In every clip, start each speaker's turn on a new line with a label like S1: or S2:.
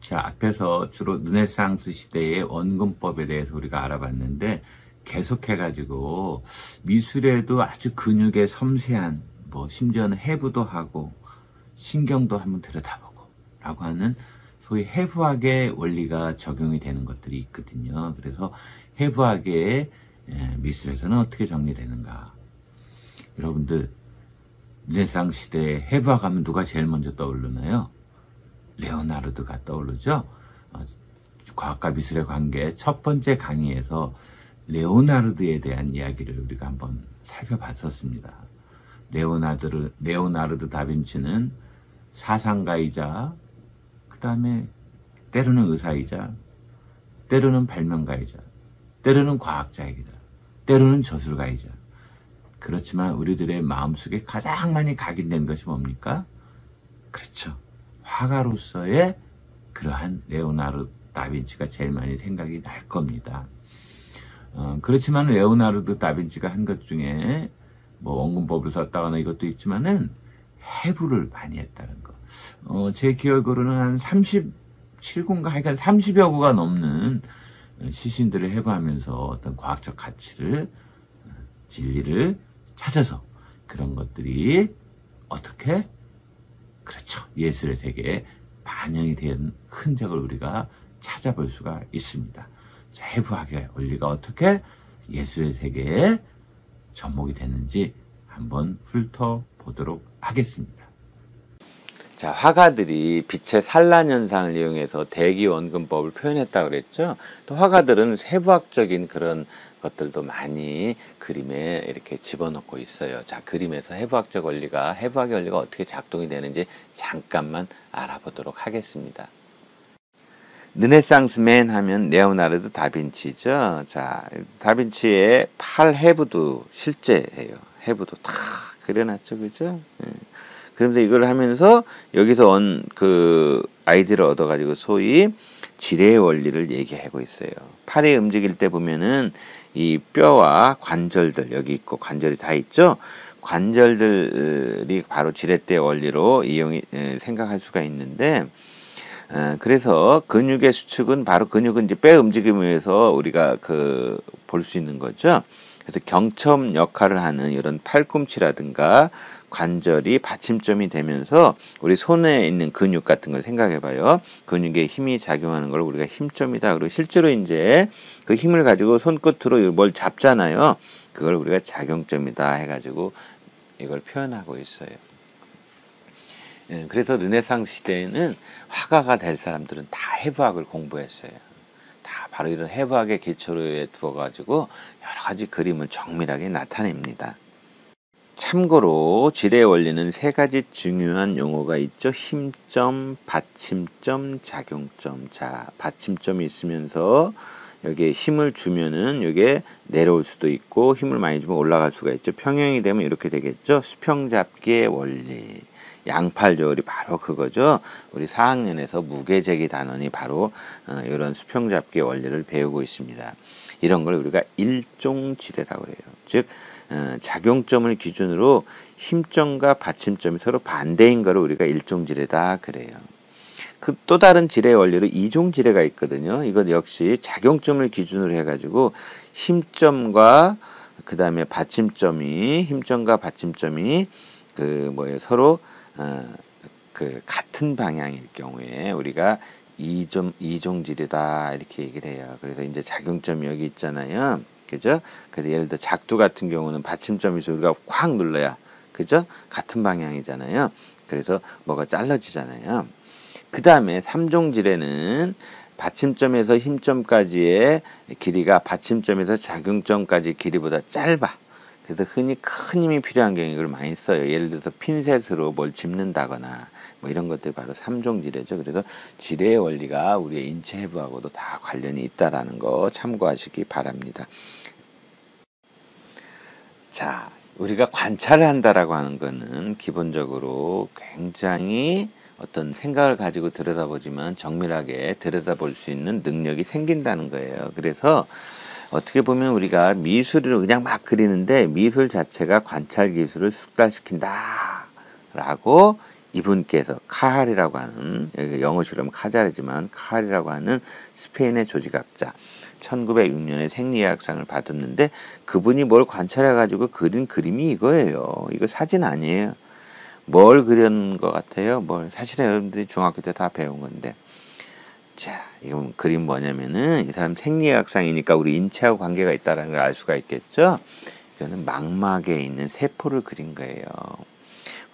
S1: 자, 앞에서 주로 르네상스 시대의 원근법에 대해서 우리가 알아봤는데, 계속해가지고 미술에도 아주 근육의 섬세한, 심지어는 해부도 하고 신경도 한번 들여다보고 라고 하는 소위 해부학의 원리가 적용이 되는 것들이 있거든요. 그래서 해부학의 미술에서는 어떻게 정리되는가. 여러분들, 르네상스 시대에 해부학 하면 누가 제일 먼저 떠오르나요? 레오나르드가 떠오르죠. 과학과 미술의 관계 첫 번째 강의에서 레오나르드에 대한 이야기를 우리가 한번 살펴봤었습니다. 레오나르드 다빈치는 사상가이자, 그 다음에 때로는 의사이자, 때로는 발명가이자, 때로는 과학자이자, 때로는 저술가이자, 그렇지만 우리들의 마음속에 가장 많이 각인된 것이 뭡니까? 그렇죠. 화가로서의 그러한 레오나르도 다빈치가 제일 많이 생각이 날 겁니다. 그렇지만 레오나르도 다빈치가 한 것 중에 원근법을 썼다거나 이것도 있지만은 해부를 많이 했다는 거. 제 기억으로는 한 37구인가 하여간 30여 구가 넘는 시신들을 해부하면서 어떤 과학적 가치를, 진리를 찾아서 그런 것들이 어떻게? 그렇죠. 예술의 세계에 반영이 된 흔적을 우리가 찾아볼 수가 있습니다. 자, 해부학의 원리가 어떻게 예술의 세계에 접목이 됐는지 한번 훑어보도록 하겠습니다. 자, 화가들이 빛의 산란 현상을 이용해서 대기 원근법을 표현했다고 그랬죠. 또 화가들은 해부학적인 그런 것들도 많이 그림에 이렇게 집어넣고 있어요. 자, 그림에서 해부학의 원리가 어떻게 작동이 되는지 잠깐만 알아보도록 하겠습니다. 르네상스맨 하면 레오나르도 다빈치죠. 자, 다빈치의 팔 해부도 실제예요. 해부도 다 그려놨죠, 그죠? 그런데 이걸 하면서 여기서 그 아이디어를 얻어가지고 소위 지뢰의 원리를 얘기하고 있어요. 팔이 움직일 때 보면은 이 뼈와 관절들 여기 있고 관절이 다 있죠. 관절들이 바로 지렛대 원리로 생각할 수가 있는데, 그래서 근육의 수축은 바로 근육은 이제 뼈 움직임에서 우리가 볼 수 있는 거죠. 그래서 경첩 역할을 하는 이런 팔꿈치라든가 관절이 받침점이 되면서 우리 손에 있는 근육 같은 걸 생각해 봐요. 근육에 힘이 작용하는 걸 우리가 힘점이다. 그리고 실제로 이제 그 힘을 가지고 손끝으로 뭘 잡잖아요. 그걸 우리가 작용점이다 해가지고 이걸 표현하고 있어요. 그래서 르네상스 시대에는 화가가 될 사람들은 다 해부학을 공부했어요. 다 바로 이런 해부학의 기초를 두어가지고 여러 가지 그림을 정밀하게 나타냅니다. 참고로 지뢰의 원리는 세 가지 중요한 용어가 있죠. 힘점, 받침점, 작용점. 자, 받침점이 있으면서 여기에 힘을 주면은 이게 내려올 수도 있고 힘을 많이 주면 올라갈 수가 있죠. 평형이 되면 이렇게 되겠죠. 수평잡기의 원리. 양팔조율이 바로 그거죠. 우리 4학년에서 무게재기 단원이 바로 이런 수평잡기의 원리를 배우고 있습니다. 이런 걸 우리가 일종지뢰라고 해요. 즉 작용점을 기준으로 힘점과 받침점이 서로 반대인 거를 우리가 일종지뢰다 그래요. 그 또 다른 지뢰의 원리로 이종지뢰가 있거든요. 이것 역시 작용점을 기준으로 해가지고 힘점과 그 다음에 힘점과 받침점이 서로 같은 방향일 경우에 우리가 이종지뢰다 이렇게 얘기를 해요. 그래서 이제 작용점이 여기 있잖아요. 그죠? 그래서 예를 들어 작두 같은 경우는 받침점이 있어 우리가 확 눌러야, 그죠? 같은 방향이잖아요. 그래서 뭐가 잘라지잖아요. 그 다음에 삼종지뢰는 받침점에서 힘점까지의 길이가 받침점에서 작용점까지 길이보다 짧아. 그래서 흔히 큰 힘이 필요한 경우에 이걸 많이 써요. 예를 들어서 핀셋으로 뭘 짚는다거나 이런 것들이 바로 삼종지뢰죠. 그래서 지뢰의 원리가 우리의 인체 해부하고도 다 관련이 있다라는 거 참고하시기 바랍니다. 자, 우리가 관찰을 한다라고 하는 거는 기본적으로 굉장히 어떤 생각을 가지고 들여다보지만 정밀하게 들여다볼 수 있는 능력이 생긴다는 거예요. 그래서 어떻게 보면 우리가 미술을 그냥 막 그리는데 미술 자체가 관찰 기술을 숙달시킨다 라고 이분께서 카할이라고 하는, 영어식으로 하면 카자르지만 카할이라고 하는 스페인의 조직학자, 1906년에 생리학상을 받았는데 그분이 뭘 관찰해가지고 그린 그림이 이거예요. 이거 사진 아니에요. 뭘 그린 것 같아요? 사실은 여러분들이 중학교 때 다 배운 건데. 자, 이건 그림 뭐냐면은 이 사람 생리학상이니까 우리 인체하고 관계가 있다는 걸 알 수가 있겠죠? 이거는 망막에 있는 세포를 그린 거예요.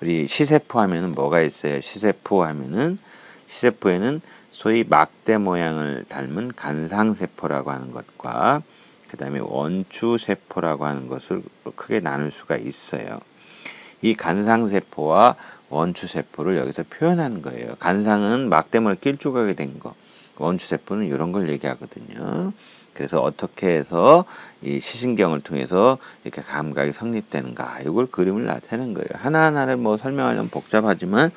S1: 우리 시세포 하면은 뭐가 있어요? 시세포 하면은 시세포에는 소위 막대 모양을 닮은 간상세포라고 하는 것과 그 다음에 원추세포라고 하는 것을 크게 나눌 수가 있어요. 이 간상세포와 원추세포를 여기서 표현하는 거예요. 간상은 막대모를 길쭉하게 된 거, 원추세포는 이런 걸 얘기하거든요. 그래서 어떻게 해서 이 시신경을 통해서 이렇게 감각이 성립되는가, 이걸 그림을 나타내는 거예요. 하나하나를 설명하려면 복잡하지만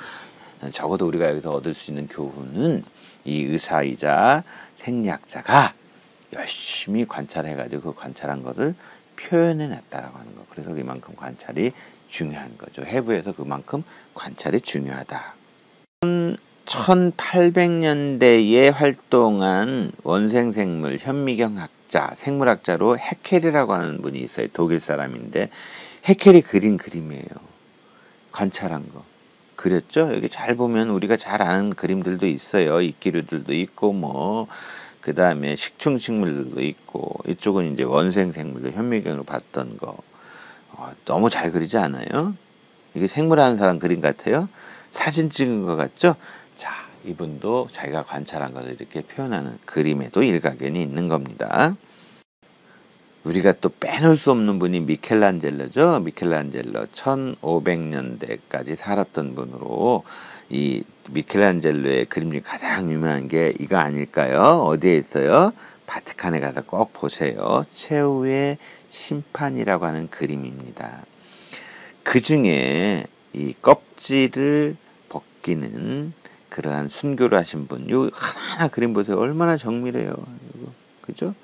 S1: 적어도 우리가 여기서 얻을 수 있는 교훈은 이 의사이자 생리학자가 열심히 관찰해가지고 그 관찰한 거를 표현해냈다라고 하는 거. 그래서 이만큼 관찰이 중요한 거죠. 해부에서 그만큼 관찰이 중요하다. 1800년대에 활동한 원생생물 현미경학자, 생물학자로 해켈이라고 하는 분이 있어요. 독일 사람인데 해켈이 그린 그림이에요. 관찰한 거. 그렸죠? 여기 잘 보면 우리가 잘 아는 그림들도 있어요. 이끼류들도 있고 그 다음에 식충식물들도 있고, 이쪽은 이제 원생생물들 현미경으로 봤던 거. 너무 잘 그리지 않아요? 이게 생물하는 사람 그림 같아요? 사진 찍은 것 같죠? 자, 이분도 자기가 관찰한 것을 이렇게 표현하는 그림에도 일가견이 있는 겁니다. 우리가 또 빼놓을 수 없는 분이 미켈란젤로죠. 미켈란젤로 1500년대까지 살았던 분으로, 이 미켈란젤로의 그림 중에 가장 유명한 게 이거 아닐까요? 어디에 있어요? 바티칸에 가서 꼭 보세요. 최후의 심판이라고 하는 그림입니다. 그 중에 이 껍질을 벗기는 그러한 순교를 하신 분, 요 하나하나 그림 보세요. 얼마나 정밀해요. 이거. 그죠?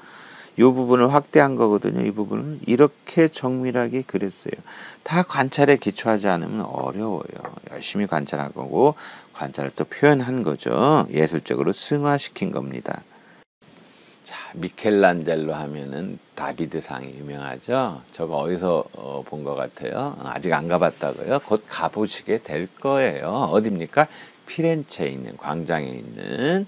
S1: 이 부분을 확대한 거거든요. 이 부분은 이렇게 정밀하게 그렸어요. 다 관찰에 기초하지 않으면 어려워요. 열심히 관찰한 거고 관찰을 또 표현한 거죠. 예술적으로 승화시킨 겁니다. 자, 미켈란젤로 하면은 다비드상이 유명하죠. 저거 어디서 본 것 같아요? 아직 안 가봤다고요? 곧 가보시게 될 거예요. 어디입니까? 피렌체에 있는 광장에 있는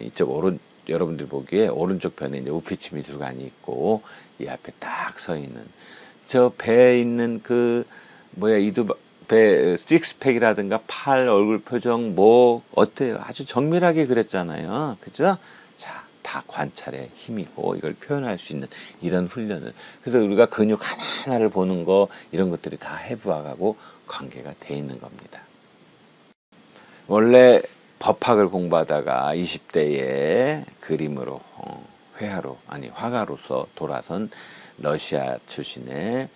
S1: 이쪽 여러분들 보기에 오른쪽 편에 이제 우피치 미술관이 있고, 이 앞에 딱 서 있는 저 배에 있는 배 식스팩이라든가 팔 얼굴 표정 어때요? 아주 정밀하게 그렸잖아요. 그죠? 자, 다 관찰의 힘이고 이걸 표현할 수 있는 이런 훈련을. 그래서 우리가 근육 하나하나를 보는 거, 이런 것들이 다 해부학하고 관계가 돼 있는 겁니다. 원래 법학을 공부하다가 20대에 그림으로 화가로서 돌아선 러시아 출신의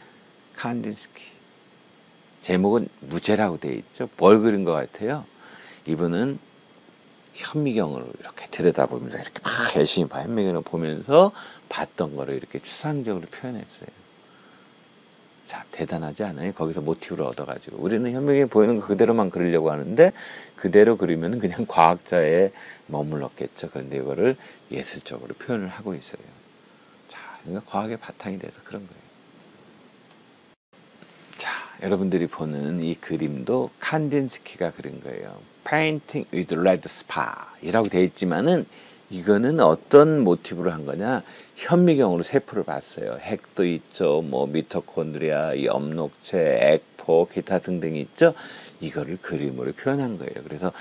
S1: 칸딘스키. 제목은 무제라고 되어 있죠. 뭘 그린 것 같아요? 이분은 현미경으로 이렇게 들여다보면서 이렇게 막 열심히 현미경을 보면서 봤던 거를 이렇게 추상적으로 표현했어요. 자, 대단하지 않아요? 거기서 모티브를 얻어가지고. 우리는 현미경에 보이는 거 그대로만 그리려고 하는데 그대로 그리면 그냥 과학자에 머물렀겠죠. 그런데 이거를 예술적으로 표현을 하고 있어요. 자, 그러니까 과학의 바탕이 돼서 그런 거예요. 자, 여러분들이 보는 이 그림도 칸딘스키가 그린 거예요. Painting with Red Spot 이라고 되어 있지만은 이거는 어떤 모티브로 한 거냐? 현미경으로 세포를 봤어요. 핵도 있죠. 미토콘드리아, 엽록체, 액포, 기타 등등이 있죠. 이거를 그림으로 표현한 거예요. 그래서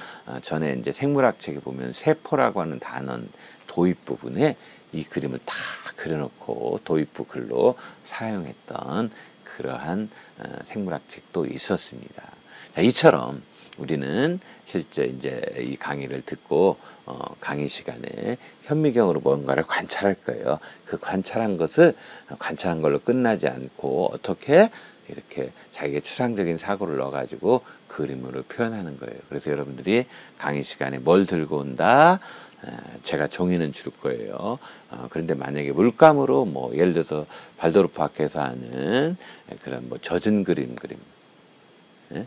S1: 전에 이제 생물학 책에 보면 세포라고 하는 단어 도입 부분에 이 그림을 다 그려놓고 도입부 글로 사용했던 그러한 생물학 책도 있었습니다. 자, 이처럼 우리는 실제 이제 이 강의를 듣고 강의 시간에 현미경으로 뭔가를 관찰할 거예요. 그 관찰한 걸로 끝나지 않고 어떻게 이렇게 자기의 추상적인 사고를 넣어가지고 그림으로 표현하는 거예요. 그래서 여러분들이 강의 시간에 뭘 들고 온다? 제가 종이는 줄 거예요. 그런데 만약에 물감으로 예를 들어서 발도르프 학교에서 하는 그런 젖은 그림, 예?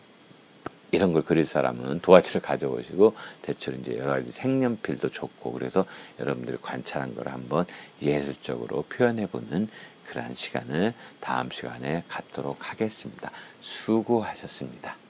S1: 이런 걸 그릴 사람은 도화지를 가져오시고 대체로 이제 여러 가지 색연필도 좋고 그래서 여러분들이 관찰한 걸 한번 예술적으로 표현해보는 그러한 시간을 다음 시간에 갖도록 하겠습니다. 수고하셨습니다.